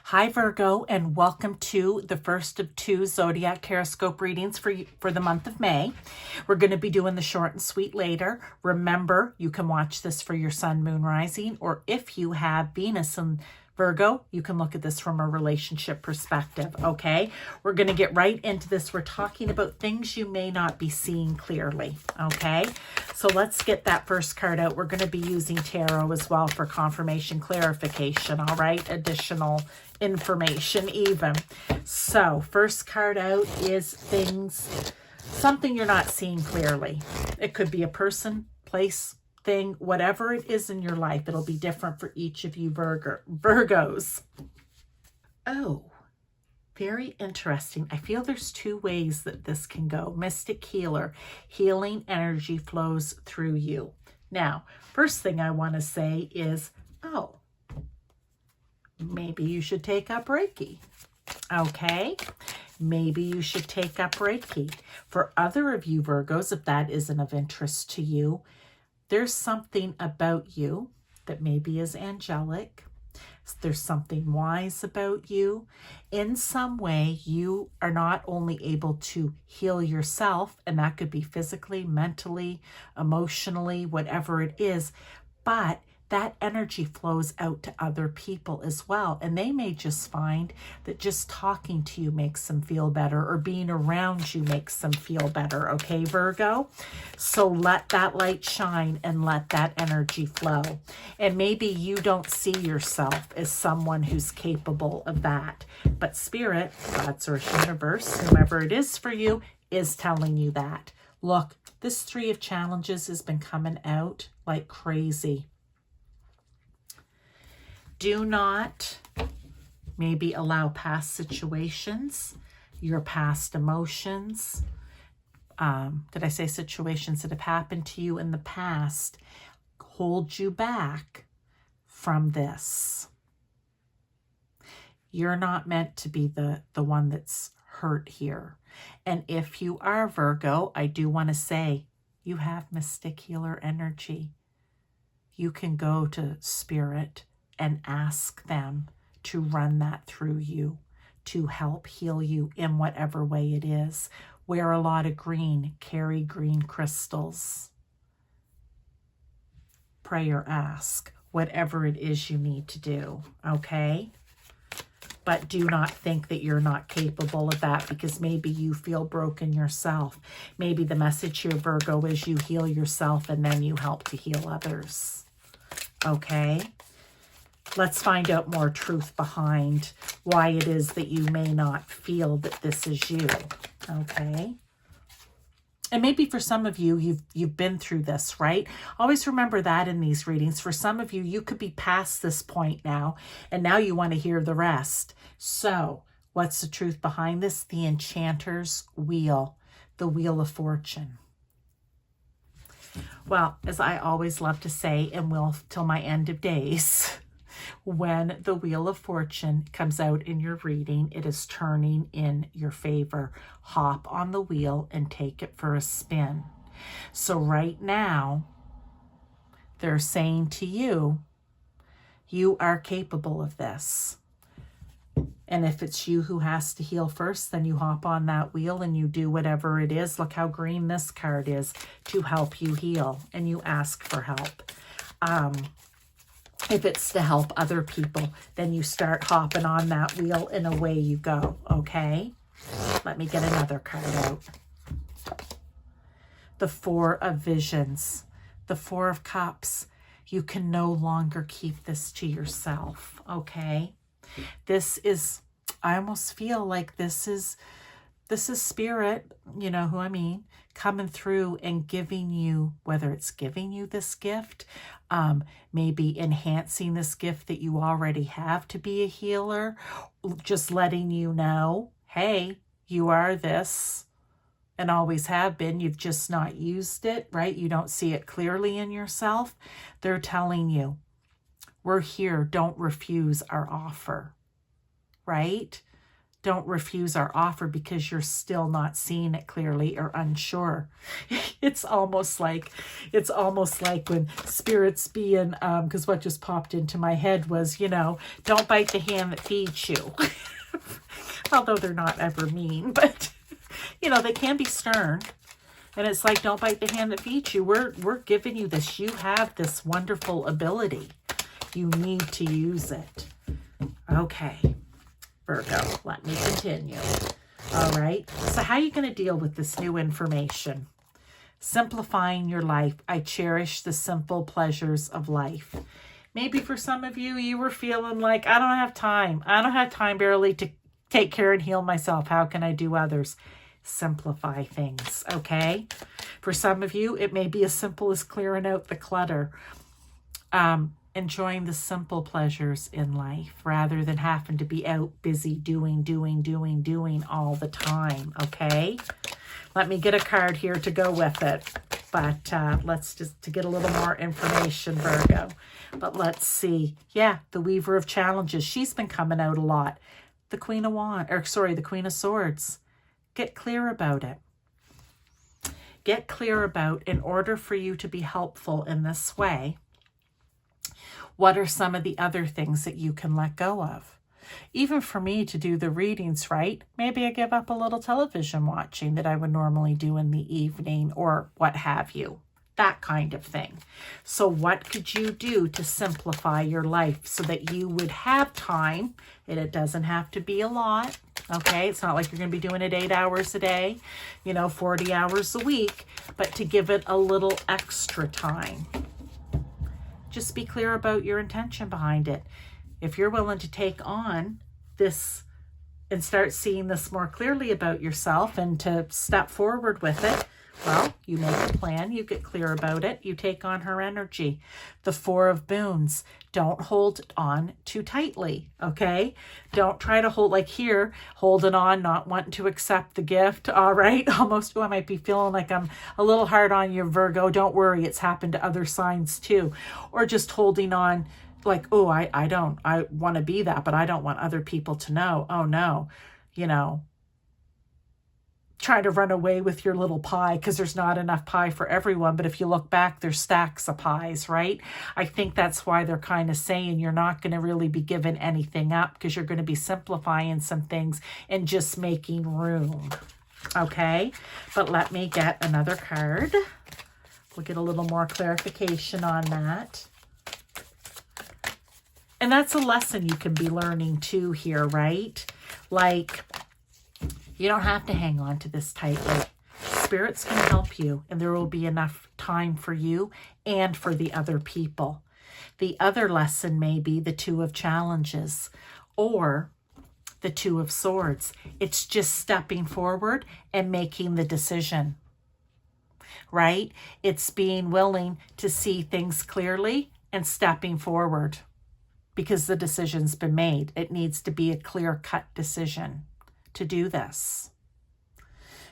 Hi Virgo, and welcome to the first of two Zodiac Horoscope readings for the month of May. We're going to be doing the short and sweet later. Remember, you can watch this for your sun, moon, rising, or if you have Venus in Virgo, you can look at this from a relationship perspective, okay? We're going to get right into this. We're talking about things you may not be seeing clearly, okay? So let's get that first card out. We're going to be using tarot as well for confirmation, clarification, all right? Additional information even. So first card out is something you're not seeing clearly. It could be a person, place, thing, whatever it is in your life. It'll be different for each of you Virgos. Oh, very interesting. I feel there's two ways that this can go. Mystic healer, healing energy flows through you. Now, first thing I want to say is, oh, maybe you should take up Reiki. Okay, maybe you should take up Reiki. For other of you Virgos, if that isn't of interest to you, there's something about you that maybe is angelic. There's something wise about you. In some way, you are not only able to heal yourself, and that could be physically, mentally, emotionally, whatever it is, but that energy flows out to other people as well. And they may just find that just talking to you makes them feel better, or being around you makes them feel better. Okay, Virgo? So let that light shine and let that energy flow. And maybe you don't see yourself as someone who's capable of that. But Spirit, God, Source, Universe, whomever it is for you, is telling you that. Look, this Three of Challenges has been coming out like crazy. Do not maybe allow past situations, your past emotions. Did I say situations that have happened to you in the past hold you back from this? You're not meant to be the one that's hurt here. And if you are Virgo, I do want to say you have mystic healer energy. You can go to Spirit and ask them to run that through you, to help heal you in whatever way it is. Wear a lot of green, carry green crystals. Pray or ask, whatever it is you need to do, okay? But do not think that you're not capable of that, because maybe you feel broken yourself. Maybe the message here, Virgo, is you heal yourself and then you help to heal others, okay? Let's find out more truth behind why it is that you may not feel that this is you, okay? And maybe for some of you, you've been through this, right? Always remember that in these readings. For some of you, you could be past this point now, and now you want to hear the rest. So, what's the truth behind this? The Enchanter's Wheel, the Wheel of Fortune. Well, as I always love to say, and will till my end of days, when the Wheel of Fortune comes out in your reading, it is turning in your favor. Hop on the wheel and take it for a spin. So right now, they're saying to you, you are capable of this. And if it's you who has to heal first, then you hop on that wheel and you do whatever it is. Look how green this card is, to help you heal, and you ask for help. If it's to help other people, then you start hopping on that wheel and away you go, okay? Let me get another card out. The Four of Visions, the Four of Cups. You can no longer keep this to yourself, okay? This is, I almost feel like this is Spirit, you know who I mean, coming through and giving you, whether it's giving you this gift, maybe enhancing this gift that you already have to be a healer, just letting you know, hey, you are this and always have been. You've just not used it, right? You don't see it clearly in yourself. They're telling you, we're here. Don't refuse our offer, right? don't refuse our offer because you're still not seeing it clearly or unsure. It's almost like when spirits being, because what just popped into my head was, don't bite the hand that feeds you. Although they're not ever mean, but they can be stern. And it's like, don't bite the hand that feeds you. We're giving you this. You have this wonderful ability. You need to use it. Okay, Virgo, let me continue. All right, so how are you going to deal with this new information? Simplifying your life. I cherish the simple pleasures of life. Maybe for some of you, you were feeling like, I don't have time. I don't have time barely to take care and heal myself. How can I do others? Simplify things, okay? For some of you, it may be as simple as clearing out the clutter. Enjoying the simple pleasures in life rather than having to be out busy doing all the time, okay? Let me get a card here to go with it. But let's just to get a little more information, Virgo. But let's see. Yeah, the Weaver of Challenges. She's been coming out a lot. The Queen of Swords. Get clear about it. Get clear about, in order for you to be helpful in this way, what are some of the other things that you can let go of? Even for me to do the readings, right? Maybe I give up a little television watching that I would normally do in the evening or what have you. That kind of thing. So what could you do to simplify your life so that you would have time, and it doesn't have to be a lot, okay? It's not like you're going to be doing it 8 hours a day, 40 hours a week, but to give it a little extra time. Just be clear about your intention behind it. If you're willing to take on this and start seeing this more clearly about yourself and to step forward with it, well, you make a plan, you get clear about it, you take on her energy. The Four of Boons. Don't hold on too tightly, okay? Don't try to hold, like here, holding on, not wanting to accept the gift, all right? Almost, I might be feeling like I'm a little hard on you, Virgo. Don't worry, it's happened to other signs too. Or just holding on like, oh, I want to be that, but I don't want other people to know. Oh, no, trying to run away with your little pie because there's not enough pie for everyone. But if you look back, there's stacks of pies, right? I think that's why they're kind of saying you're not going to really be giving anything up because you're going to be simplifying some things and just making room. Okay, but let me get another card. We'll get a little more clarification on that. And that's a lesson you can be learning too here, right? Like, you don't have to hang on to this tightly. Spirits can help you, and there will be enough time for you and for the other people. The other lesson may be the Two of Challenges or the Two of Swords. It's just stepping forward and making the decision, right? It's being willing to see things clearly and stepping forward because the decision's been made. It needs to be a clear-cut decision to do this.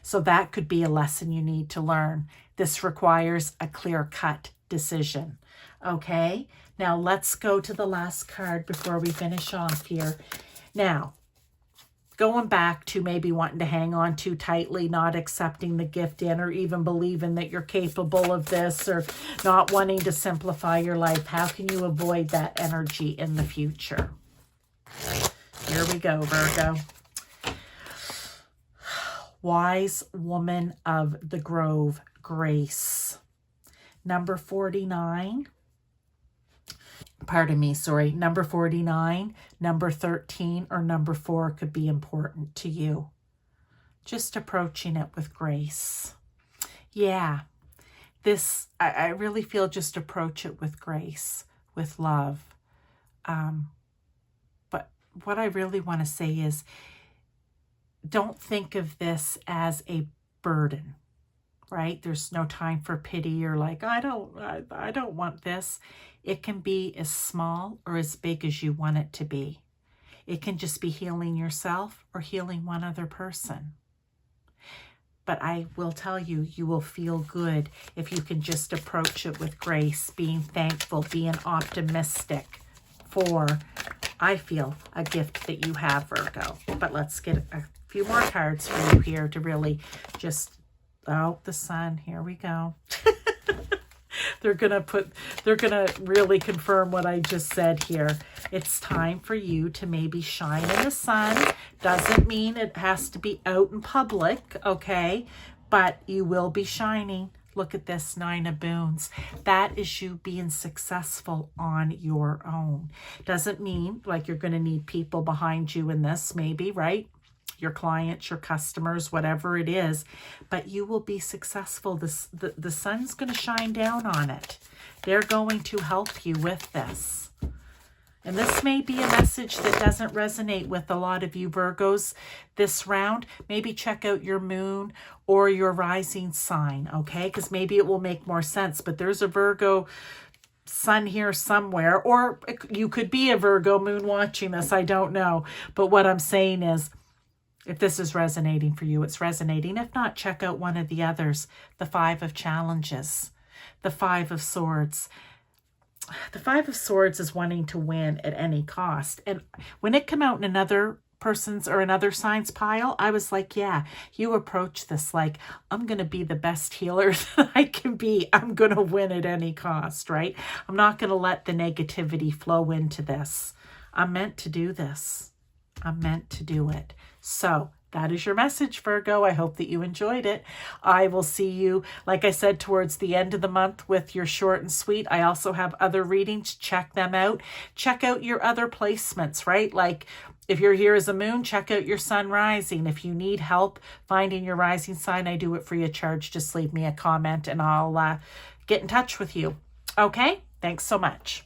So that could be a lesson you need to learn. This requires a clear-cut decision. Okay, now let's go to the last card before we finish off here. Now, going back to maybe wanting to hang on too tightly, not accepting the gift in, or even believing that you're capable of this, or not wanting to simplify your life. How can you avoid that energy in the future? Here we go, Virgo. Wise Woman of the Grove, Grace. Number 49. Number 49, number 13, or number 4 could be important to you. Just approaching it with grace. Yeah, I really feel just approach it with grace, with love. But what I really want to say is, don't think of this as a burden, right? There's no time for pity or like, I don't want this. It can be as small or as big as you want it to be. It can just be healing yourself or healing one other person. But I will tell you, you will feel good if you can just approach it with grace, being thankful, being optimistic for I feel, a gift that you have, Virgo. But let's get a few more cards for you here to really just, oh, the sun, here we go. They're gonna really confirm what I just said here. It's time for you to maybe shine in the sun. Doesn't mean it has to be out in public, okay? But you will be shining. Look at this, 9 of Boons. That is you being successful on your own. Doesn't mean like you're going to need people behind you in this, maybe, right? Your clients, your customers, whatever it is, but you will be successful. The sun's going to shine down on it. They're going to help you with this. And this may be a message that doesn't resonate with a lot of you Virgos this round. Maybe check out your moon or your rising sign, okay? Because maybe it will make more sense. But there's a Virgo sun here somewhere, or you could be a Virgo moon watching this. I don't know. But what I'm saying is, if this is resonating for you, it's resonating. If not, check out one of the others. The 5 of Challenges, the 5 of Swords. The 5 of Swords is wanting to win at any cost. And when it came out in another person's or another sign's pile, I was like, yeah, you approach this like, I'm going to be the best healer that I can be. I'm going to win at any cost, right? I'm not going to let the negativity flow into this. I'm meant to do this. I'm meant to do it. So that is your message, Virgo. I hope that you enjoyed it. I will see you, like I said, towards the end of the month with your short and sweet. I also have other readings. Check them out. Check out your other placements, right? Like if you're here as a moon, check out your sun rising. If you need help finding your rising sign, I do it free of charge. Just leave me a comment and I'll get in touch with you. Okay? Thanks so much.